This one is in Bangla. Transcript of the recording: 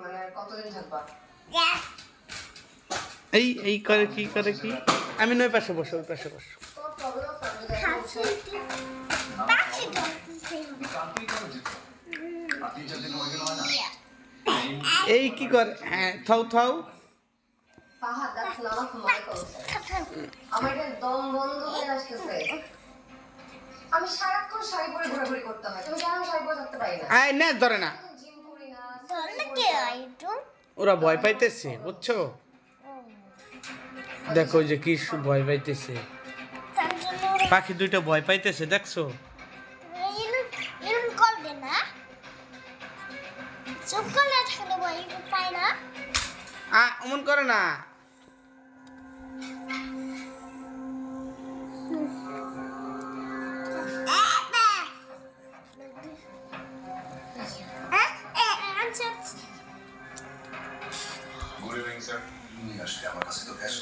মানে কতদিন থাকবা? এই করে কি আমি নয় পাশে বসো, ওই পাশে বসো। এই কি করে? হ্যাঁ, থাও আমার দম বন্ধ হয়ে আসতেছে। আমি সারাক্ষণ শাড়ি পরে ঘোরাঘুরি করতে হয়, তুমি জানো শাড়ি পরে থাকতে পারি না। আয় না, ধরে না, জিম করি না। ওরা ভয় পাইতেছে, বুঝছো? দেখো যে কি ভয় পাইতেছে, পাখি দুইটা ভয় পাইতেছে, দেখছো? অমন করে না। Good evening, sir. আসলে আমার কাছে তো ক্যাশ